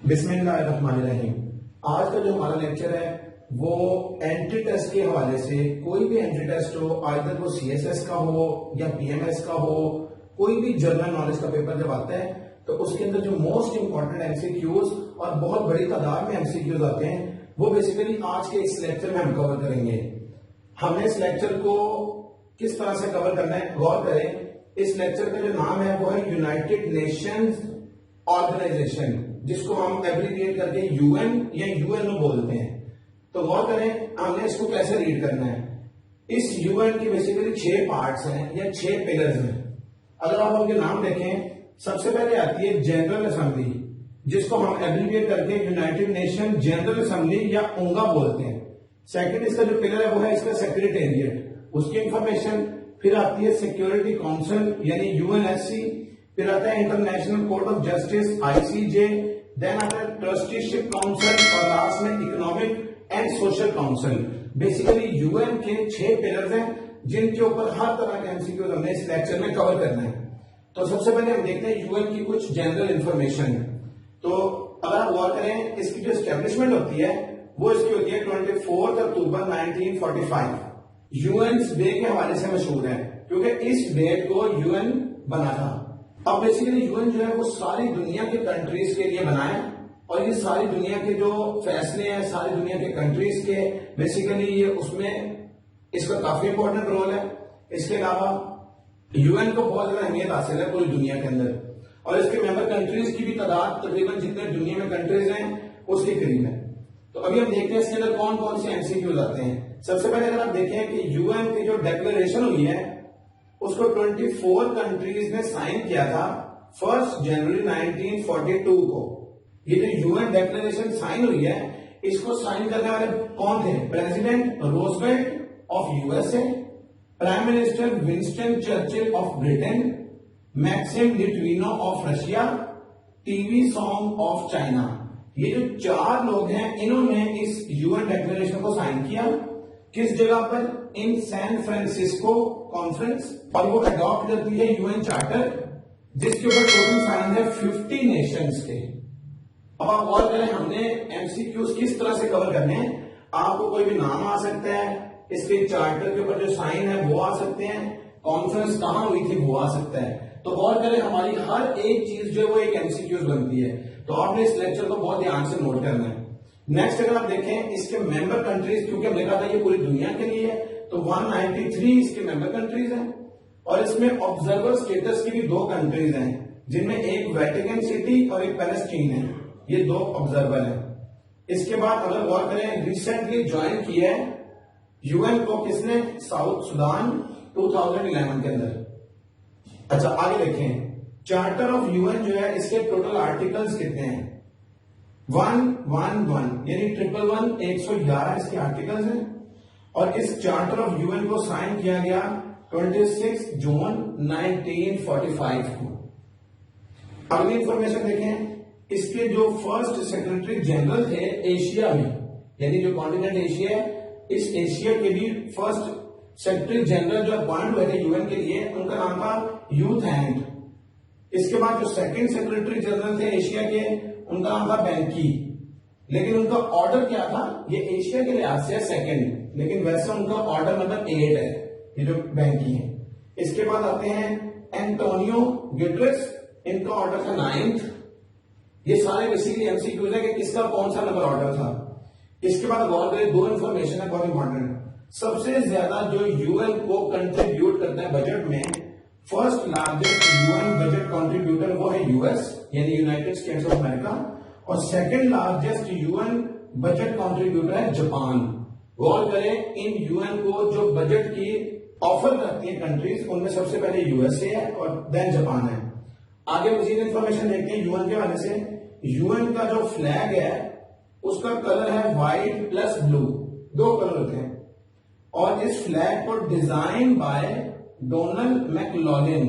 बिस्मिल्लाहिर्रहमानिर्रहीम। आज का जो हमारा लेक्चर है वो एंट्री टेस्ट के हवाले से, कोई भी एंट्री टेस्ट हो, आइदर वो सीएसएस का हो या पीएमएस का हो, कोई भी जनरल नॉलेज का पेपर जब आता है तो उसके अंदर जो मोस्ट इंपॉर्टेंट एमसीक्यूज और बहुत बड़ी तादाद में एमसीक्यूज आते हैं वो बेसिकली आज के इस लेक्चर में हम कवर करेंगे। हमने इस लेक्चर को किस तरह से कवर करना है, गौर करें। इस लेक्चर का जो नाम है वो है यूनाइटेड नेशंस ऑर्गेनाइजेशन, जिसको हम एब्रिविएट करके यूएन या यूएनओ बोलते हैं। तो गौर करें हमने इसको कैसे रीड करना है। इस यूएन की बेसिकली 6 पार्ट्स हैं या 6 पिलर्स हैं। अगर आप उनके नाम देखें, सबसे पहले आती है जनरल असेंबली, जिसको हम एब्रिविएट करके यूनाइटेड नेशन जनरल असेंबली या ऊंगा बोलते हैं। सेकंड इसका जो पिलर है वो है इसका सेक्रेटेरिएट, उसकी इंफॉर्मेशन। फिर आती है सिक्योरिटी काउंसिल यानी यूएनएससी। फिर आता है international court of justice ICJ. Then आता है ट्रस्टीशिप काउंसिल और लास्ट में economic and social council. Basically UN के 6 पिलर्स हैं जिनके ऊपर हर तरह के एमसीक्यू हमने इस लेक्चर में कवर करना है। तो सबसे पहले हम देखते हैं यूएन की कुछ जनरल इंफॉर्मेशन। तो अगर आप गौर करें, इसकी जो एस्टेब्लिशमेंट होती है वो इसकी होती है 24 अक्टूबर 1945। यूएन डे के हवाले से मशहूर है क्योंकि इस डेट को यूएन बना था। अब बेसिकली यूएन जो है वो सारी दुनिया के कंट्रीज के लिए बना है और ये सारी दुनिया के जो फैसले हैं सारी दुनिया के कंट्रीज के, बेसिकली ये उसमें इसका काफी इंपॉर्टेंट रोल है। इसके अलावा यूएन को बहुत ज्यादा अहमियत हासिल है पूरी दुनिया के अंदर और इसके मेंबर कंट्रीज की भी तादाद तकरीबन जितने दुनिया में कंट्रीज हैं उसके करीब है। तो अभी हम देखते हैं इसके अंदर कौन कौन से एमसीक्यूज आते हैं। सबसे पहले अगर आप देखें कि यूएन की जो डिक्लेरेशन हुई है उसको 24 कंट्रीज ने साइन किया था 1 जनवरी 1942 को। ये जो यूएन डिक्लेरेशन साइन हुई है इसको साइन करने वाले कौन थे? President Roosevelt of USA, prime minister Winston Churchill of Britain, Maxim Litvinov of Russia, TV Soong of China. ये जो 4 लोग हैं इन्होंने इस यूएन डिक्लेरेशन को साइन किया। किस जगह पर? In San Francisco conference. और वो अडॉप्ट करती है यूएन चार्टर जिसके ऊपर टोटल साइन है 50 नेशंस के। अब आप गौर करें हमने एमसीक्यूज किस तरह से कवर करने हैं। आपको कोई भी नाम आ सकता है, इसके चार्टर के ऊपर जो साइन है वो आ सकते हैं, कॉन्फ्रेंस कहां हुई थी वो आ सकता है। तो गौर करें हमारी हर एक चीज जो है वो एक एमसीक्यूज बनती है। तो आपने इस लेक्चर को बहुत ध्यान से नोट करना है। नेक्स्ट अगर आप देखें इसके मेंबर कंट्रीज, क्योंकि हमने कहा था ये पूरी दुनिया के लिए है, तो 193 इसके मेंबर कंट्रीज हैं और इसमें ऑब्जर्वर स्टेटस की भी 2 कंट्रीज हैं जिनमें एक वेटिकन सिटी और एक पैलेस्टीन है। ये 2 ऑब्जर्वर हैं। इसके बाद अगर गौर करें रिसेंटली ज्वाइन किया है यूएन को किसने? साउथ सुडान 2011 के अंदर। अच्छा आगे देखें चार्टर ऑफ यूएन जो है इसके टोटल आर्टिकल्स कितने हैं? 111 यानी 111 111 इसके आर्टिकल्स हैं और इस चार्टर ऑफ यूएन को साइन किया गया 26 जून 1945 को। अगली इंफॉर्मेशन देखें, इसके जो फर्स्ट सेक्रेटरी जनरल थे एशिया में, यानी जो कॉन्टिनेंट एशिया है, इस एशिया के भी फर्स्ट सेक्रेटरी जनरल जो अपॉइंट हुए थे यूएन के लिए, उनका नाम था यूथ हैंड। इसके बाद जो सेकंड सेक्रेटरी जनरल थे एशिया के, उनका नाम था बैंकी। लेकिन उनका ऑर्डर क्या था? ये एशिया के लिहाज से सेकंड, लेकिन वैसे उनका ऑर्डर नंबर 8 है, ये जो बैंकी है। इसके बाद आते हैं एंटोनियो गुटेरेस, इनका ऑर्डर था 9th। ये सारे बेसिकली एमसीक्यूज है कि किसका कौन सा नंबर ऑर्डर था। इसके बाद गौर करें 2 इंफॉर्मेशन है बहुत इंपॉर्टेंट। सबसे ज्यादा जो यूएन को कंट्रीब्यूट करता है बजट में, first largest UN budget contributor वो है यूएस यानी यूनाइटेड स्टेट्स ऑफ अमेरिका, और second largest UN budget contributor है जापान। गौर करें इन यूएन को जो बजट की ऑफर करती है कंट्रीज, उनमें सबसे पहले यूएसए है और देन जापान है। आगे मजीद इंफॉर्मेशन देखते हैं यूएन के हवाले से। यूएन का जो फ्लैग है उसका कलर है व्हाइट प्लस ब्लू, 2 कलर होते हैं। और इस फ्लैग को डिजाइन बाय डोनाल्ड मैकलॉलिन,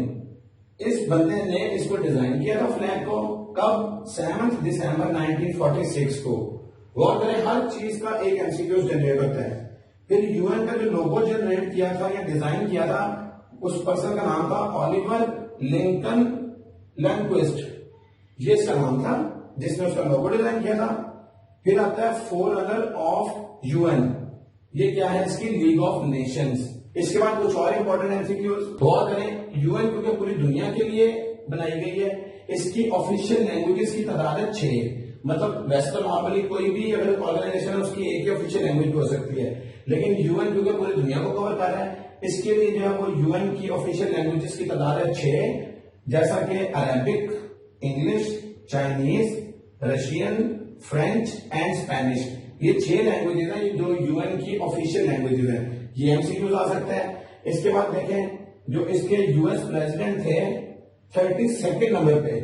इस बंदे ने इसको डिजाइन किया था फ्लैग को। कब? 7 दिसंबर 1946 को। गौर करें हर चीज का एक एमसीक्यू जनरेट होता है। फिर यूएन का जो लोगो जनरेट किया था या डिजाइन किया था उस पर्सन का नाम था ओलिवर लिंकन लैंडक्विस्ट, ये इसका नाम था। जिसने उसका लोगो डिजाइन किया था। फिर आता है फोररनर ऑफ यूएन, ये क्या है, इसकी लीग ऑफ नेशंस। इसके बाद कुछ और इंपॉर्टेंट एमसीक्यूज गौर करें। यूएन क्योंकि पूरी दुनिया के लिए बनाई गई है, इसकी ऑफिशियल लैंग्वेजेस की तादाद है 6। मतलब वैसे तो नॉर्मली कोई भी अगर ऑर्गेनाइजेशन है उसकी एक ही ऑफिशियल लैंग्वेज हो सकती है, लेकिन यूएन क्योंकि पूरी दुनिया को कवर कर रहा है, इसके लिए जो है वो यूएन की ऑफिशियल लैंग्वेजेस की तादाद है 6, जैसा कि Arabic, English, Chinese, Russian, French and Spanish. ये 6 लैंग्वेजेस हैं जो यूएन की ऑफिशियल लैंग्वेजेस हैं। ये एमसीक्यूज आ सकता है। इसके बाद देखें, जो इसके यूएस प्रेसिडेंट थे 32nd नंबर पे,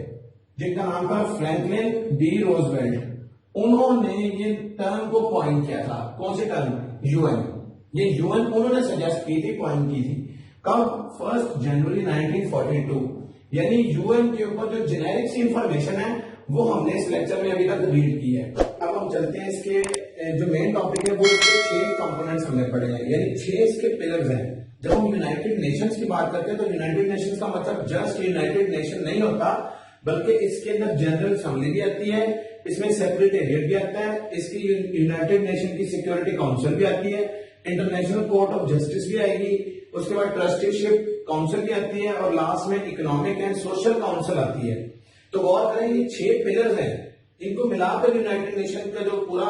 जिनका नाम था फ्रैंकलिन डी रोजवेल्ट, उन्होंने ये टर्म को कॉइन किया था। कौन सी टर्म? यूएन। ये यूएन उन्होंने सजेस्ट की थी, कॉइन की थी। कब? 1 जनवरी 1942। यानी यूएन के ऊपर जो जेनेरिक सी इंफॉर्मेशन है वो हमने इस लेक्चर में अभी तक रीड की है। अब हम चलते हैं, इसके जो मेन टॉपिक है वो इसके 6 कंपोनेंट्स हमने पढ़े हैं, यानी 6 इसके पिलर्स हैं। जब हम यूनाइटेड नेशंस की बात करते हैं तो यूनाइटेड नेशंस का मतलब जस्ट यूनाइटेड नेशन नहीं होता, बल्कि इसके अंदर जनरल असेंबली भी आती है, इसमें सेक्रेटेरिएट भी आता है, इसकी यूनाइटेड नेशन की सिक्योरिटी काउंसिल भी आती है, इंटरनेशनल कोर्ट ऑफ जस्टिस भी आएगी, उसके बाद ट्रस्टीशिप काउंसिल भी आती है, और लास्ट में इकोनॉमिक एंड सोशल काउंसिल आती है। तो गौर करें, ये 6 पिलर्स हैं, इनको मिलाकर यूनाइटेड नेशन का जो पूरा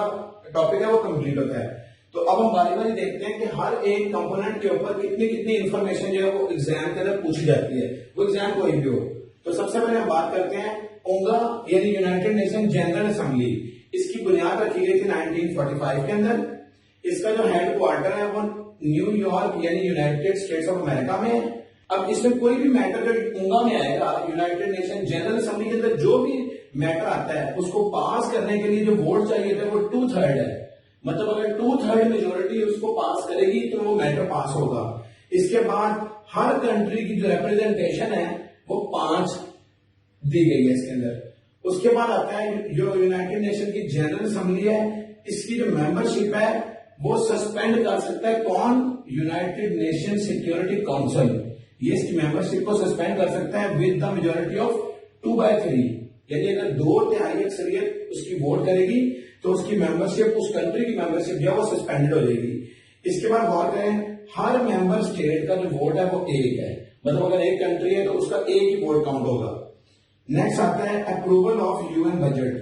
टॉपिक है वो कंप्लीट होता है। तो अब हम बारी बारी देखते हैं कि हर एक कंपोनेंट के ऊपर कितनी कितनी इंफॉर्मेशन जो है वो एग्जाम के अंदर पूछी जाती है, वो एग्जाम कोई भी हो। तो सबसे पहले हम बात करते हैं ओंगा, यानी यूनाइटेड नेशन जनरल असेंबली। इसकी बुनियाद रखी गई थी 1945 के अंदर। इसका जो हेडक्वार्टर है वो न्यूयॉर्क यानी यूनाइटेड स्टेट्स ऑफ अमेरिका में है। अब इसमें कोई भी मैटर जो ओंगा में आएगा, यूनाइटेड नेशन जनरल असेंबली के अंदर जो भी मैटर आता है उसको पास करने के लिए जो वोट चाहिए था वो 2/3 है। मतलब अगर 2/3 मेजोरिटी उसको पास करेगी तो वो मैटर पास होगा। इसके बाद हर कंट्री की जो रिप्रेजेंटेशन है वो 5 दी गई है इसके अंदर। उसके बाद आता है जो यूनाइटेड नेशन की जनरल असेंबली है, इसकी जो मेंबरशिप है वो सस्पेंड कर सकता है कौन? United nation security council. ये इसकी मेंबरशिप को सस्पेंड कर सकता है विद द मेजोरिटी ऑफ 2/3, यानी अगर 2/3 अक्सरियत उसकी वोट करेगी तो उसकी मेंबरशिप, उस कंट्री की मेंबरशिप जो है वो सस्पेंडेड हो जाएगी। इसके बाद गौर करें, हर मेंबर स्टेट का जो वोट है वो एक है, मतलब अगर एक कंट्री है तो उसका एक ही वोट काउंट होगा। नेक्स्ट आता है अप्रूवल ऑफ यूएन बजट।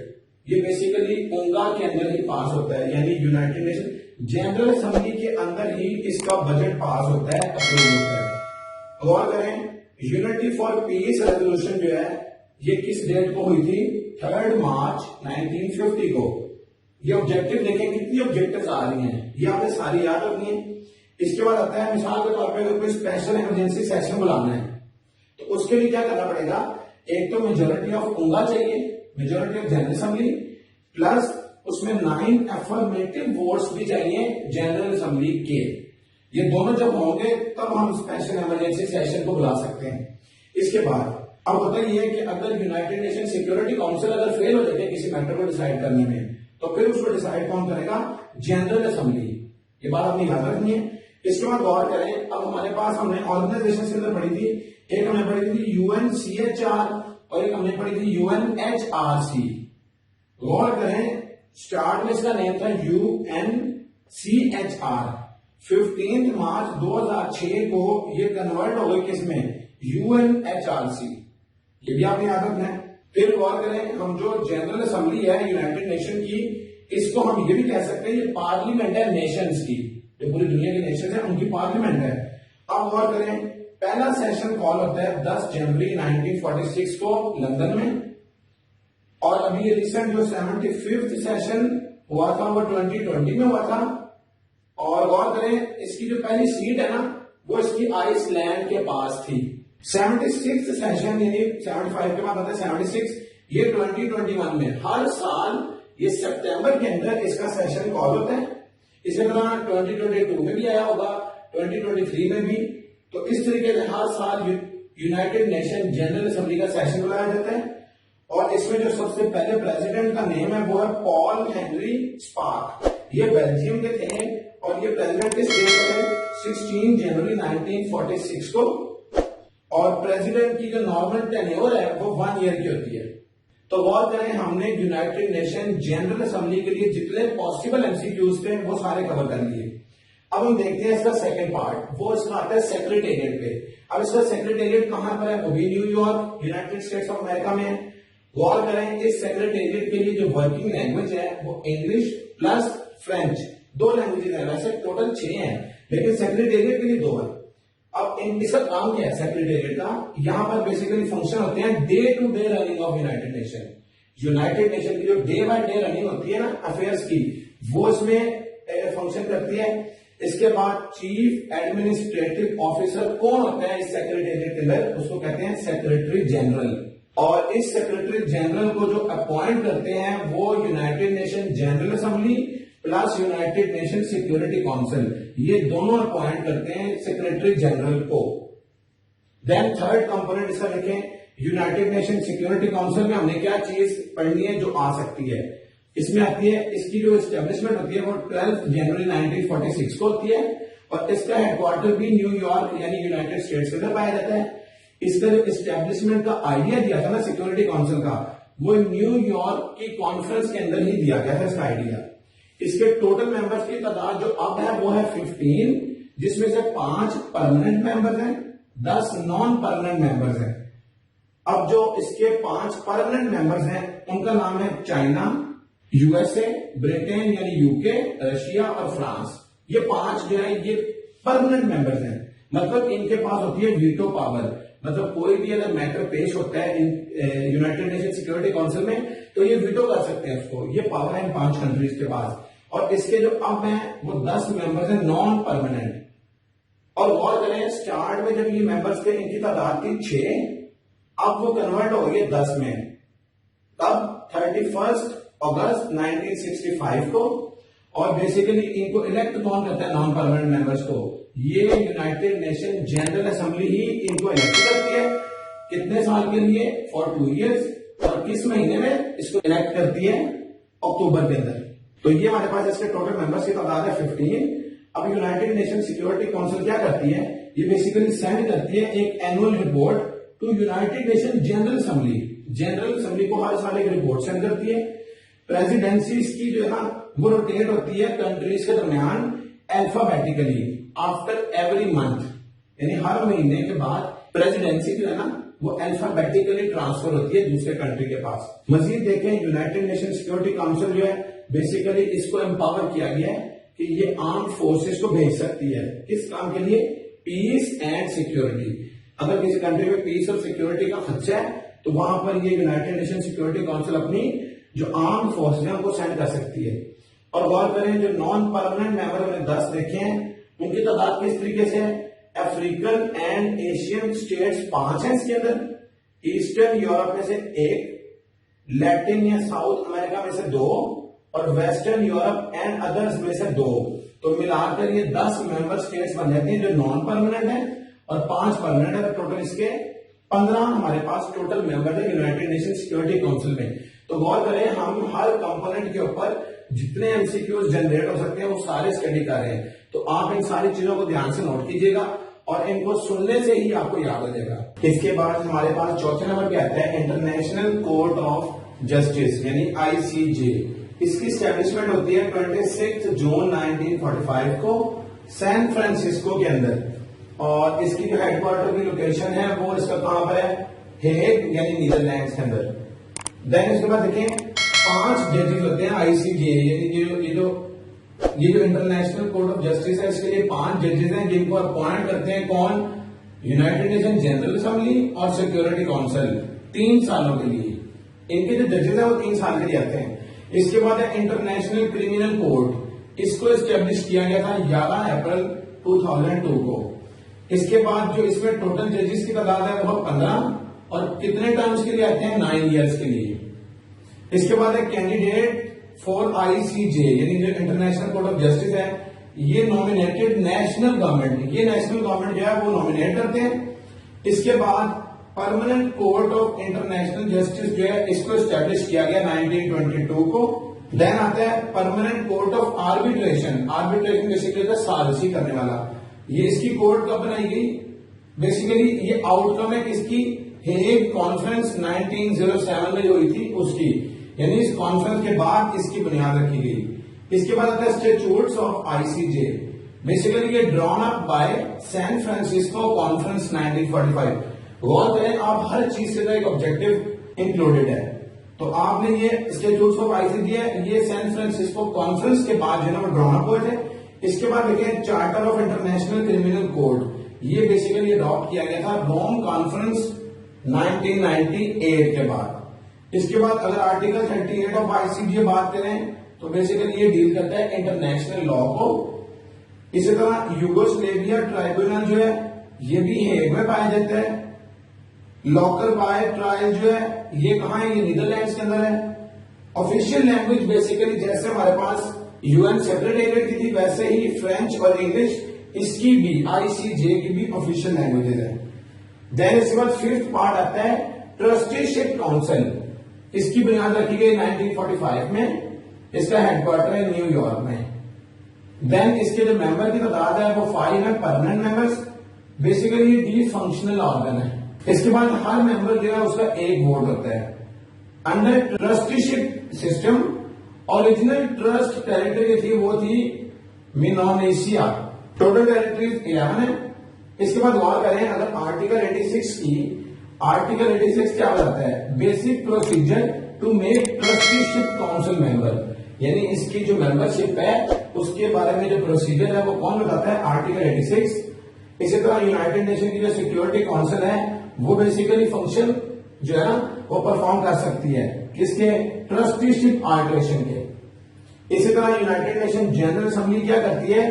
ये बेसिकली ओंगा के अंदर ही पास होता है, यानी यूनाइटेड नेशन जनरल असेंबली के अंदर ही इसका बजट पास होता है, अप्रूव होता है। गौर करें, यूनिटी फॉर पीस रेजोल्यूशन जो है ये किस डेट को हुई थी? 3 मार्च 1950 को। ये ऑब्जेक्टिव देखें, कितनी ऑब्जेक्टिव्स आ रही हैं, ये आपने सारी याद रखनी है। इसके बाद आता है मिसाल के तौर पे अगर कोई स्पेशल इमरजेंसी सेशन बुलाना है तो उसके लिए क्या करना पड़ेगा? एक तो मेजोरिटी ऑफ ओंगा चाहिए, majority of general assembly, plus उसमें 9 अफर्मेटिव वोट्स भी चाहिए जनरल असेंबली के। ये दोनों जब होंगे तब हम स्पेशल इमरजेंसी सेशन को बुला सकते हैं। इसके बाद अब होता ही है कि अगर यूनाइटेड नेशन सिक्योरिटी काउंसिल अगर फेल हो जाते हैं किसी मैटर को डिसाइड करने में, तो फिर उसको डिसाइड कौन करेगा? General assembly. ये बात आपने याद रखनी है। इसके बाद गौर करें, अब हमारे पास हमने ऑर्गेनाइजेशन के अंदर पढ़ी थी, एक हमने पढ़ी थी यूएनसीएचआर और एक हमने पढ़ी थी यूएनएचआरसी। गौर करें, स्टार्ट में इसका नेम था यूएनसीएचआर। 15 मार्च 2006 को ये कन्वर्ट हो गई किसमें? यूएनएचआरसी। ये भी आपने याद रखना है। फिर गौर करें, हम जो जनरल असेंबली है यूनाइटेड नेशन की, इसको हम ये भी कह सकते हैं ये पार्लियामेंट है नेशंस की, जो पूरी दुनिया के नेशन है उनकी पार्लियामेंट है। अब गौर करें, पहला सेशन कॉल होता है 10 जनवरी 1946 को लंदन में, और अभी ये रिसेंट जो 75th सेशन हुआ था वो 2020 में हुआ था। और गौर करें, इसकी जो पहली सीट है ना वो इसकी आइसलैंड के पास थी। 76th सेशन यानी 75 के बाद आता है 76, ये 2021 में। हर साल ये सितंबर के अंदर इसका सेशन कॉल होता है। इसी तरह 2022 में भी आया होगा, 2023 में भी। तो इस तरीके से हर साल यूनाइटेड नेशन जनरल असेंबली का सेशन बुलाया जाता है। और इसमें जो सबसे पहले प्रेसिडेंट का नेम है वो है पॉल हेनरी स्पार्क। ये बेल्जियम के थे और ये प्रेसिडेंट किस डेट पर है? 16 जनवरी 1946 को। और प्रेसिडेंट की जो नॉर्मल टेन्योर है वो 1 ईयर की होती है। तो गौर करें, हमने यूनाइटेड नेशन जनरल असेंबली के लिए जितने पॉसिबल एमसीक्यूज थे वो सारे कवर कर लिए। अब हम देखते हैं इसका सेकंड पार्ट, वो इसका आता है सेक्रेटेरिएट पे। अब इसका सेक्रेटेरिएट कहां पर है, वो भी New York, United states of America में है। गौर करें, इस सेक्रेटेरिएट के लिए जो वर्किंग लैंग्वेज है वो इंग्लिश प्लस फ्रेंच, 2 लैंग्वेजेस है। वैसे टोटल 6 हैं, लेकिन सेक्रेटेरिएट के लिए 2 है। अब इसका काम क्या है सेक्रेटेरिएट का, यहां पर बेसिकली फंक्शन होते हैं day to day running of United Nation. United Nation की जो डे बाय डे रनिंग होती है ना अफेयर्स की, वो इसमें फंक्शन करती है। इसके बाद चीफ एडमिनिस्ट्रेटिव ऑफिसर कौन होता है इस सेक्रेटेरिएट के अंदर, उसको कहते हैं सेक्रेटरी जनरल। और इस सेक्रेटरी जनरल को जो अपॉइंट करते हैं वो United Nation General assembly plus United nation security council, ये दोनों अपॉइंट करते हैं सेक्रेटरी जनरल को। देन थर्ड कंपोनेंट इसका देखें, यूनाइटेड नेशन सिक्योरिटी काउंसिल में हमने क्या चीज पढ़नी है जो आ सकती है, इसमें आती है इसकी जो एस्टेब्लिशमेंट होती है वो 12 जनवरी 1946 को होती है, और इसका हेडक्वार्टर भी न्यूयॉर्क यानी यूनाइटेड स्टेट्स के अंदर पाया जाता है। इसका जो एस्टेब्लिशमेंट का आइडिया दिया था ना सिक्योरिटी काउंसिल का, वो न्यूयॉर्क की कॉन्फ्रेंस के अंदर ही दिया गया था इसका आइडिया। इसके टोटल मेंबर्स की तादाद जो अब है वो है 15, जिसमें से 5 परमानेंट मेंबर्स हैं, 10 नॉन परमानेंट मेंबर्स हैं। अब जो इसके 5 परमानेंट मेंबर्स हैं उनका नाम है चाइना, यूएसए, ब्रिटेन यानी यूके, रशिया और फ्रांस। ये 5 जो है ये परमानेंट मेंबर्स हैं, मतलब इनके पास होती है वीटो पावर। मतलब कोई भी अगर मैटर पेश होता है यूनाइटेड नेशन सिक्योरिटी काउंसिल में तो ये वीटो कर सकते हैं उसको, ये पावर है इन 5 कंट्रीज के पास। और इसके जो अब हैं वो 10 मेंबर्स हैं नॉन परमानेंट। और गौर करें, स्टार्ट में जब ये मेंबर्स थे इनकी तादाद थी 6, अब वो कन्वर्ट हो गए 10 में। तब 31 अगस्त 1965 को। और बेसिकली इनको इलेक्ट कौन करता है नॉन परमानेंट मेंबर्स को, ये यूनाइटेड नेशन जनरल असेंबली ही इनको इलेक्ट करती है। कितने साल के लिए, फॉर 2 इयर्स। और किस महीने में इसको इलेक्ट करती है, अक्टूबर के अंदर। तो ये हमारे पास इसके टोटल मेंबर्स की तादाद है 15। अब यूनाइटेड नेशन सिक्योरिटी काउंसिल क्या करती है, ये बेसिकली सेंड करती है एक annual report to United Nation General Assembly. General Assembly को हर साल एक रिपोर्ट सेंड करती है। प्रेसिडेंसी की जो है ना वो रोटेट होती है कंट्रीज के दरमियान अल्फाबेटिकली आफ्टर एवरी मंथ, यानी हर महीने के बाद प्रेसिडेंसी जो है ना वो अल्फाबेटिकली ट्रांसफर होती है दूसरे कंट्री के पास। मजीद देखें, यूनाइटेड नेशन सिक्योरिटी काउंसिल जो है बेसिकली इसको एम्पावर किया गया है कि ये आर्म फोर्सेस को भेज सकती है। किस काम के लिए, पीस एंड सिक्योरिटी। अगर किसी कंट्री में पीस और सिक्योरिटी का खर्चा है तो वहां पर ये यूनाइटेड नेशन सिक्योरिटी काउंसिल अपनी जो आर्म फोर्स है उनको सेंड कर सकती है। और गौर करें, जो नॉन परमानेंट मेंबर हमने 10 देखे हैं, उनकी तादाद किस तरीके से है, अफ्रीकन एंड एशियन स्टेट्स 5 हैं इसके अंदर, ईस्टर्न यूरोप में से 1, लैटिन या साउथ अमेरिका में से 2 और वेस्टर्न यूरोप एंड अदर्स में से 2। तो मिलाकर ये 10 मेंबर स्टेट्स बन जाती हैं जो नॉन परमानेंट है और 5 परमानेंट है। टोटल इसके 15 हमारे पास टोटल मेंबर है यूनाइटेड नेशन सिक्योरिटी काउंसिल में। तो गौर करें, हम हर कंपोनेंट के ऊपर जितने एमसीक्यूज जनरेट हो सकते हैं वो सारे स्टडी कर रहे हैं। तो आप इन सारी चीजों को ध्यान से नोट कीजिएगा और इनको सुनने से ही आपको याद हो जाएगा। इसके बाद हमारे पास चौथे नंबर पे आता है इंटरनेशनल कोर्ट ऑफ जस्टिस यानी आईसीजे। इसकी स्टैब्लिशमेंट होती है 26 जून 1945 को सैन फ्रांसिस्को के अंदर, और इसकी जो हेडक्वार्टर की लोकेशन है वो इसका कहां पर है, हेग यानी नीदरलैंड्स के अंदर। देन इसके बाद देखें 5 जजेस होते हैं आईसीजे, ये जो इंटरनेशनल कोर्ट ऑफ जस्टिस है इसके लिए 5 जजेस हैं जिनको अपॉइंट करते हैं कौन, यूनाइटेड नेशन जनरल असेंबली और सिक्योरिटी काउंसिल 3 सालों के लिए। इनके जो जजेस हैं वो 3 साल के लिए आते हैं। इसके बाद है इंटरनेशनल क्रिमिनल कोर्ट, इसको स्टैब्लिश किया गया था 11 अप्रैल 2002 को। इसके बाद जो इसमें टोटल जजेस की तादाद है वो 15 और कितने टर्म्स के लिए आते हैं, 9 इयर्स के लिए। इसके बाद है कैंडिडेट फॉर आईसीजे यानी जो इंटरनेशनल कोर्ट ऑफ जस्टिस है, ये नॉमिनेटेड नेशनल गवर्नमेंट, ये नेशनल गवर्नमेंट जो है वो नॉमिनेट करते हैं। इसके बाद permanent court of international justice जो है इसको स्टैब्लिश किया गया 1922 को। देन आता है permanent court of arbitration, arbitration basically सालिसी करने वाला। ये इसकी कोर्ट कब बनाई गई, बेसिकली ये आउटकम है किसकी, हेग कॉन्फ्रेंस 1907 में जो हुई थी उसकी, यानी इस कॉन्फ्रेंस के बाद इसकी बुनियाद रखी गई। इसके बाद आता है स्टैट्यूट्स ऑफ आईसीजे, बेसिकली ये drawn up by San Francisco conference 1945। गौर करें आप, हर चीज से एक ऑब्जेक्टिव इंक्लूडेड है। तो आपने ये स्टैट्यूट्स ऑफ आईसीजे है, ये सैन फ्रांसिस्को कॉन्फ्रेंस के बाद जो है ना ड्रॉन अप हुए थे। इसके बाद देखें charter of international criminal code, ये बेसिकली अडॉप्ट किया गया था रोम कॉन्फ्रेंस 1998 के बाद। इसके बाद अगर आर्टिकल 38 ऑफ आईसीजे बात करें तो बेसिकली ये डील करता है इंटरनेशनल लॉ को। इसी तरह यूगोस्लेविया ट्राइब्यूनल जो है ये भी हेग में पाया जाता है। लोकल बाय ट्रायल जो है ये कहां है, ये नीदरलैंड्स के अंदर है। ऑफिशियल लैंग्वेज बेसिकली जैसे हमारे पास यूएन सेक्रेटेरिएट की थी वैसे ही फ्रेंच और इंग्लिश इसकी भी आईसीजे की भी ऑफिशियल लैंग्वेजेस है। देन इसके बाद फिफ्थ पार्ट आता है ट्रस्टीशिप काउंसिल, इसकी बुनियाद रखी गई 1945 में, इसका हेडक्वार्टर है न्यूयॉर्क में। देन इसके जो मेंबर की तादाद है वो 5 है permanent members, basically D functional organ है। इसके बाद हर मेंबर जो है उसका एक वोट होता है। Under trusteeship system original trust territory थी वो थी मिनोनेशिया, टोटल टेरिटरीज 11 है। इसके बाद गौर करें अगर आर्टिकल 86 की, आर्टिकल 86 क्या बताता है, basic procedure to make trusteeship council member, यानी इसकी जो मेंबरशिप है उसके बारे में जो प्रोसीजर है वो कौन बताता है, आर्टिकल 86। इसी तरह यूनाइटेड नेशन की जो सिक्योरिटी काउंसिल है वो बेसिकली फंक्शन जो है ना वो परफॉर्म कर सकती है किसके, ट्रस्टीशिप आर्बिट्रेशन के। इसी तरह यूनाइटेड नेशन जनरल असेंबली क्या करती है,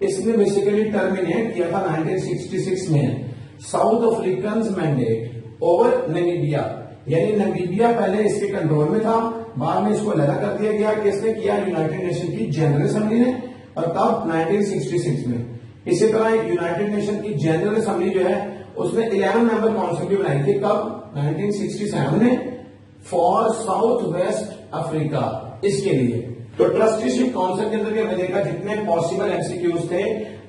इसने बेसिकली टर्मिनेट किया था 1966 में south African mandate over Namibia, यानी नामीबिया पहले इसके कंट्रोल में था, बाद में इसको अलग कर दिया गया। किसने किया, यूनाइटेड नेशन की जनरल असेंबली ने, और तब 1966 में। इसी तरह यूनाइटेड नेशन की जनरल असेंबली जो है उसने 11 मेंबर काउंसिल भी बनाई थी, कब, 1967 में, फॉर साउथ वेस्ट अफ्रीका, इसके लिए। तो ट्रस्टीशिप काउंसिल के अंदर भी हमने देखा जितने पॉसिबल एमसीक्यूज थे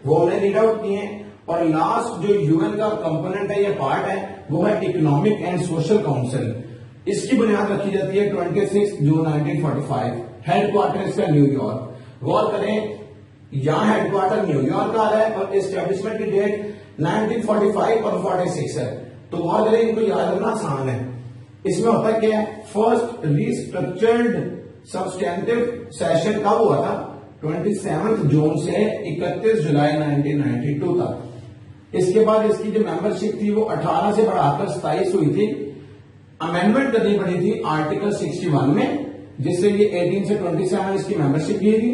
वो हमने रीड आउट किए। और लास्ट जो यूएन का कंपोनेंट है या पार्ट है वो है इकोनॉमिक एंड सोशल काउंसिल, इसकी बुनियाद रखी जाती है 26 जून 1945, हेडक्वार्टर इसका न्यूयॉर्क। गौर करें यहां हेडक्वार्टर न्यूयॉर्क का है और एस्टेब्लिशमेंट की डेट 1945 और 46 है। तो गौर करें इनको याद रखना आसान है। इसमें होता क्या है, फर्स्ट रिस्ट्रक्चर्ड सब्सटेंटिव सेशन कब हुआ था, 27 जून से 31 जुलाई 1992 तक। इसके बाद इसकी जो मेंबरशिप थी वो 18 से बढ़ाकर 27 हुई थी। अमेंडमेंट करनी पड़ी थी आर्टिकल 61 में, जिससे ये 18 से 27 इसकी मेंबरशिप की थी।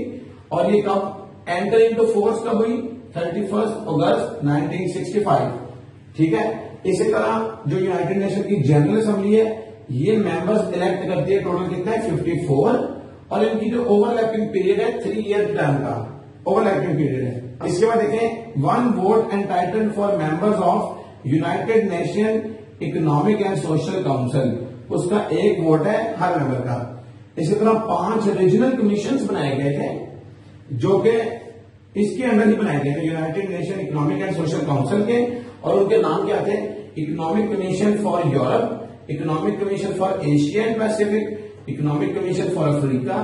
और ये कब एंटर इनटू फोर्स कब हुई, 31 अगस्त 1965। ठीक है। इसी तरह जो यूनाइटेड नेशन की जनरल असेंबली है ये मेंबर्स इलेक्ट करती है, टोटल कितना है 54, और इनकी जो ओवरलैपिंग पीरियड है 3 ईयर टर्म का ओवरलैपिंग पीरियड है। इसके बाद देखें 1 vote entitled for members of United nation economic and social council, उसका 1 वोट है हर मेंबर का। इसी तरह 5 रीजनल कमीशन बनाए गए थे जो कि इसके अंडर ही बनाए गए थे, United nation economic and social council के, और उनके नाम क्या थे, economic commission for Europe, economic commission for Asia and Pacific, economic commission for Africa,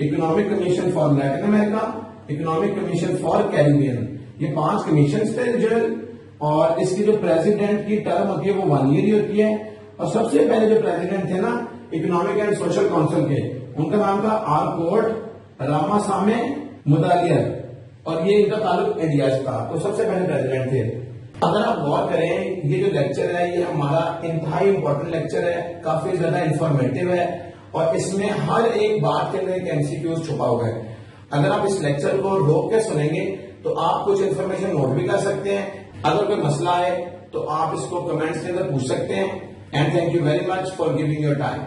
economic commission for Latin America, economic commission for Caribbean. ये 5 कमीशन थे जनरल, और इसकी जो प्रेसिडेंट की टर्म होती है वो 1 ईयर ही होती है। और सबसे पहले जो प्रेसिडेंट थे ना इकोनॉमिक एंड सोशल काउंसिल के, उनका नाम था आरकोट रामासामे मुदालियर, और ये इनका ताल्लुक इंडिया से था, तो सबसे पहले प्रेसिडेंट थे। अगर आप गौर करें ये जो लेक्चर है ये हमारा इंतहाई इंपॉर्टेंट लेक्चर है, काफी ज्यादा इंफॉर्मेटिव है, और इसमें हर एक बात के अंदर एक एमसीक्यूज छुपा हुआ है। अगर आप इस लेक्चर को रोक के सुनेंगे तो आप कुछ इन्फॉर्मेशन नोट भी कर सकते हैं। अगर कोई मसला है तो आप इसको कमेंट्स के अंदर पूछ सकते हैं। And thank you very much for giving your time.